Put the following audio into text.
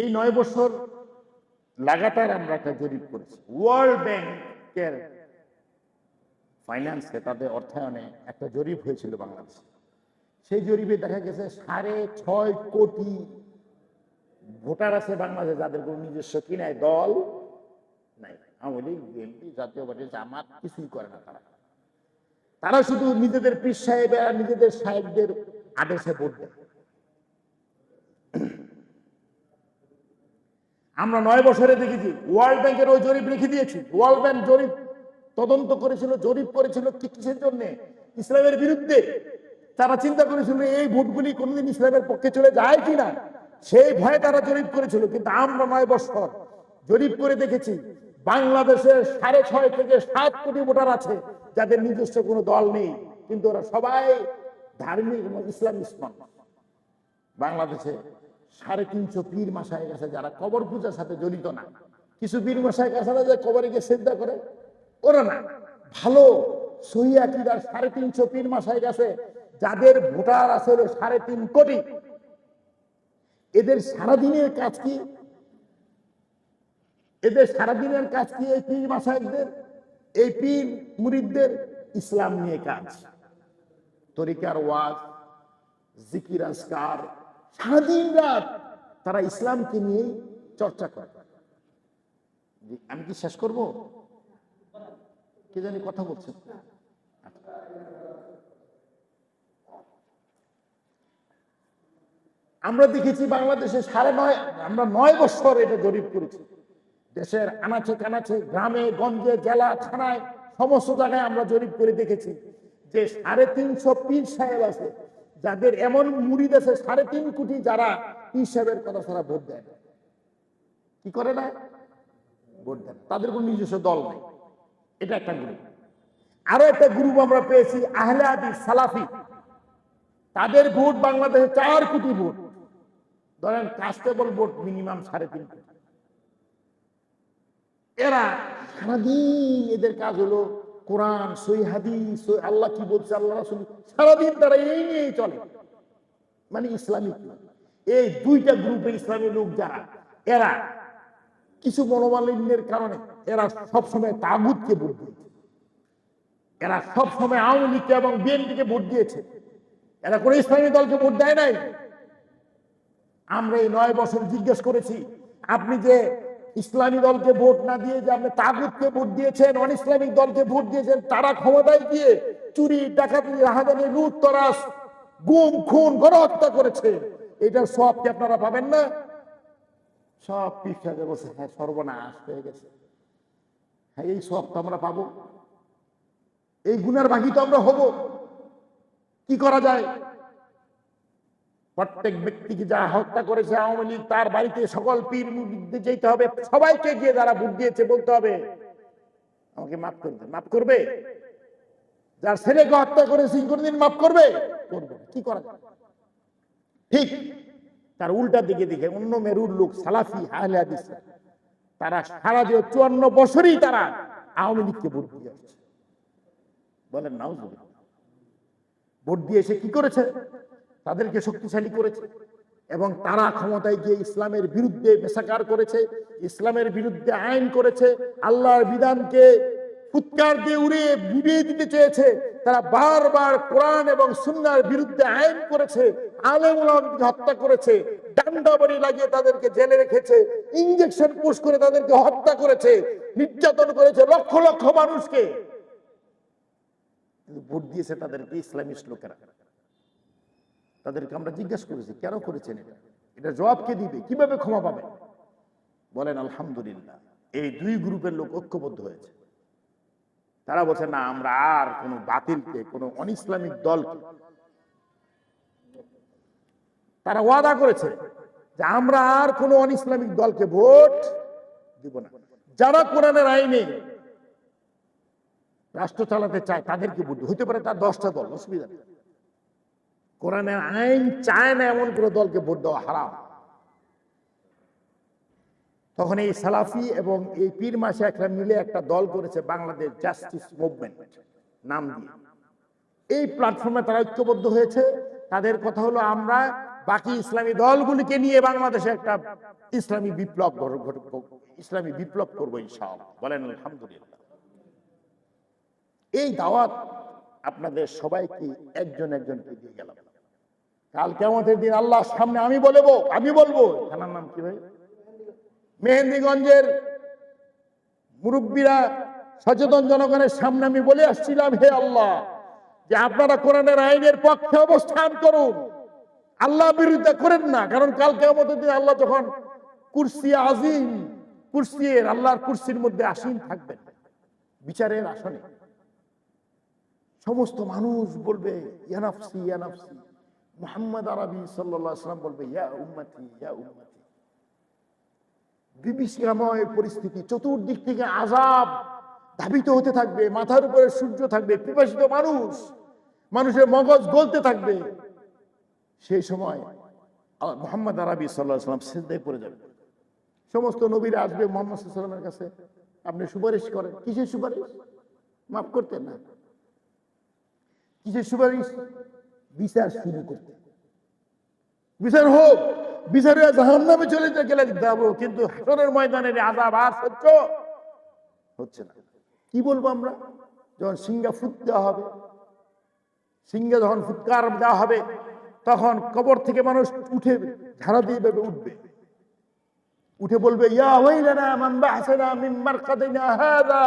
এই 9 বছর লাগাতার আমরা একটা জরিপ করেছি। ওয়ার্ল্ড ব্যাংকের ফাইন্যান্সে, তাদের অর্থায়নে একটা জরিপ হয়েছিল বাংলাদেশে। সেই জরিপে দেখা গেছে 6.5 কোটি ভোটার আছে বাংলাদেশে যাদের কোনো নিজস্ব কিনায় দল নাই। আওয়ামী লীগ, বিএনপি, জাতীয় পার্টি, জামাত কিছুই করে না। তারা শুধু নিজেদের পীর সাহেব আর নিজেদের সাহেবদের আদেশে ভোট দেয়। আমরা 9 বছরে দেখেছি, ওয়ার্ল্ড ব্যাংকের ওই জরিপ লিখে দিয়েছি। ওয়ার্ল্ড ব্যাংক জরিপ তদন্ত করেছিল, জরিপ করেছিল কিসের জন্য? ইসলামের বিরুদ্ধে। তারা চিন্তা করেছিল এই ভোটগুলি কোনোদিন ইসলামের পক্ষে চলে যায় কিনা, সেই ভয়ে তারা জরিপ করেছিল। কিন্তু আমরা 9 বছর জরিপ করে দেখেছি বাংলাদেশের 6.5 থেকে 7 কোটি ভোটার আছে যাদের নিজস্ব কোনো দল নেই, কিন্তু ওরা সবাই ধার্মিক এবং ইসলামিস্ট মানুষ। বাংলাদেশে 350 পীর মাসায়েক আছে যারা কবর পূজার সাথে জড়িত না। কিছু পীর মাসায়েক আছে না যে কবরে গিয়ে সিজদা করে, ওরা না। ভালো সহি আকীদার 350 পীর মাসায়েক আছে যাদের ভোটার আছে 3.5 কোটি। এদের সারাদিনের কাজ কি? এদের সারাদিনের কাজ কি? এই পীর মাসায়েকদের, এই পীর মুরিদদের ইসলাম নিয়ে কাজ, তরিকার ওয়াজ, জিকির আজকার, সারাদিন রাত তারা ইসলামকে নিয়ে চর্চা করে। আমি কি শেষ করব? কে জানি কথা বলছেন। আমরা দেখেছি বাংলাদেশে 9 বছর এটা জরিপ করেছি। দেশের আনাচে কানাচে, গ্রামে গঞ্জে, জেলা থানায়, সমস্ত জায়গায় আমরা জরিপ করে দেখেছি যে 350 পীর সাহেব আছে যাদের এমন মুরিদ আছে 3.5 কোটি, যারা পীর সাহেবের কথা ছাড়া ভোট দেয় না। কি করে না? ভোট দেয়। তাদের কোনো নিজস্ব দল নেই। এটা একটা গ্রুপ। আরো একটা গ্রুপ আমরা পেয়েছি আহলে হাদিস সালাফি। তাদের ভোট বাংলাদেশে 4 কোটি ভোট। ধরেন কাস্টেবল ভোট মিনিমাম 3.5 কোটি। এরা সারাদিন এদের কাজ হলো কোরআন, সহি হাদিস, আল্লাহ কি বলছে, আল্লাহ রাসূল, সারাদিন তারা এই নিয়েই চলে। মানে ইসলামিক। এই দুইটা গ্রুপে ইসলামী লোক যারা, এরা কিছু মনোমালিন্যের কারণে এরা সবসময় তাগুতকে ভোট দিয়েছে। এরা সবসময় আওয়ামী লীগকে এবং বিএনপিকে ভোট দিয়েছে। এরা কোনো ইসলামী দলকে ভোট দেয় নাই। আমরা এই 9 বছর জিজ্ঞেস করেছি, আপনি যে ইসলামী দলকে ভোট না দিয়ে যে আপনি তাগুতকে ভোট দিয়েছেন, অন ইসলামিক দলকে ভোট দিয়েছেন, তারা ক্ষমতায় গিয়ে চুরি, ডাকাতি, রাহাজানি, লুটতরাজ, গুম, খুন, গণহত্যা করেছে, এটার সব কি আপনারা পাবেন না? সব পিছাতে বসে, হ্যাঁ সর্বনাশ হয়ে গেছে, হ্যাঁ এই সব তো আমরা পাবো, এই গুনার ভাগী তো আমরা হব। কি করা যায়? প্রত্যেক ব্যক্তিকে যা হত্যা করেছে আওয়ামী লীগ, তার বাড়িতে সকল পীর মুরিদদের যেতে হবে, সবাইকে গিয়ে যারা ভোট দিয়েছে বলতে হবে আমাকে মাফ করবে। মাফ করবে? যার ছেলেকে হত্যা করেছে কোনদিন মাফ করবে? করবে। কি করা যায়? ঠিক তার উল্টা দিকে দিকে অন্য মেরুর লোক সালাফি আহলে হাদিস, তারা সারা যে 54 বছরই তারা আওয়ামী লীগকে ভোট দিয়ে আসছে। বলেন নাউজুবিল্লাহ। ভোট দিয়ে এসে কি করেছে? তাদেরকে শক্তিশালী করেছে এবং তারা ক্ষমতায় গিয়ে ইসলামের বিরুদ্ধে মেসাকার করেছে, ইসলামের বিরুদ্ধে আইন করেছে, আল্লাহর বিধানকে ফুৎকার দিয়ে উড়িয়ে দিতে চেয়েছে। তারা বারবার কোরআন এবং সুন্নাহর বিরুদ্ধে আইন করেছে, আলেম ওলামাকে হত্যা করেছে, ডান্ডা বাড়ি লাগিয়ে তাদেরকে জেলে রেখেছে, ইনজেকশন পুশ করে তাদেরকে হত্যা করেছে, নির্যাতন করেছে লক্ষ লক্ষ মানুষকে। ভোট দিয়েছে তাদেরকে ইসলামিস্ট লোকেরা। তাদেরকে আমরা জিজ্ঞাসা করেছি কেন করেছেন এটা, এটা জবাব কে দিবে, কিভাবে ক্ষমা পাবে? বলেন আলহামদুলিল্লাহ, এই দুই গ্রুপের লোক ঐক্যবদ্ধ হয়েছে। তারা বলছে না, আমরা আর কোন বাতিলকে, কোন অন ইসলামিক দলকে, তারা ওয়াদা করেছে যে আমরা আর কোন অন ইসলামিক দলকে ভোট দিব না। যারা কোরআনের আইনে রাষ্ট্র চালাতে চায় তাদেরকে ভোট হইতে পারে তার 10টা দল, অসুবিধা নেই। কোরআনের আইন চায় না এমন কোন দলকে ভোট দেওয়া হারাম। তখন এই সালাফি এবং এই পীর মাশায়েখরা মিলে একটা দল করেছে, বাংলাদেশ জাস্টিস মুভমেন্ট নাম দিয়ে। এই প্ল্যাটফর্মে তারা ঐক্যবদ্ধ হয়েছে। তাদের কথা হলো আমরা বাকি ইসলামী দলগুলিকে নিয়ে বাংলাদেশে একটা ইসলামী বিপ্লব ইসলামী বিপ্লব করবো ইনশাআল্লাহ। বলেন আলহামদুলিল্লাহ। এই দাওয়াত আপনাদের সবাইকে একজন একজনকে দিয়ে গেলাম। কাল কিয়ামতের দিন আল্লাহর সামনে আমি বলবো থানার নাম কি ভাই? মেহেন্দিগঞ্জের মুরব্বীরা সচেতন জনগণের সামনে আমি বলে আসছিলাম, হে আল্লাহ, যে আপনারা কোরআনের আইনের পক্ষে অবস্থান করুন, আল্লাহ বিরোধিতা করেন না। কারণ কাল কিয়ামতের দিন আল্লাহ যখন কুরসি আজিম, আল্লাহর কুরসির মধ্যে আসীন থাকবেন বিচারের আসনে, সমস্ত মানুষ বলবে ইয়া নাফসি ইয়া নাফসি। মুহাম্মদ আরবি সাল্লাল্লাহু আলাইহি ওয়াসাল্লাম বলবে ইয়া উম্মতি ইয়া উম্মতি। বিভীষিকাময় পরিস্থিতি, চতুর্দিক থেকে আযাব ধাবিত হতে থাকবে, মাথার উপরে সূর্য থাকবে, পিপাসিত মানুষের মগজ গলতে থাকবে। সেই সময় মুহাম্মদ আরবি সাল্লাল্লাহু আলাইহি ওয়াসাল্লাম সিজদায় পড়ে যাবে। সমস্ত নবীরা আসবে মুহাম্মদ সাল্লাল্লাহু আলাইহি ওয়াসাল্লামের কাছে, আপনি সুপারিশ করেন। কিসের সুপারিশ? মাফ করতেন না। কিসের সুপারিশ? বিচার শুরু করতে। বিচার হোক, বিচারে জাহান্নামে চলে গেলে যাবো, কিন্তু হাসরের ময়দানের আযাব আর সহ্য হচ্ছে না। কি বলবো আমরা? যখন সিংহা ফুৎ দেওয়া হবে, সিংহে যখন ফুৎকার দেওয়া হবে, তখন কবর থেকে মানুষ উঠে ঝাড়া দিয়ে উঠবে, উঠে বলবে ইয়া ওয়াইলানা মান বা'সানা মিন মারকাদিনা হাযা।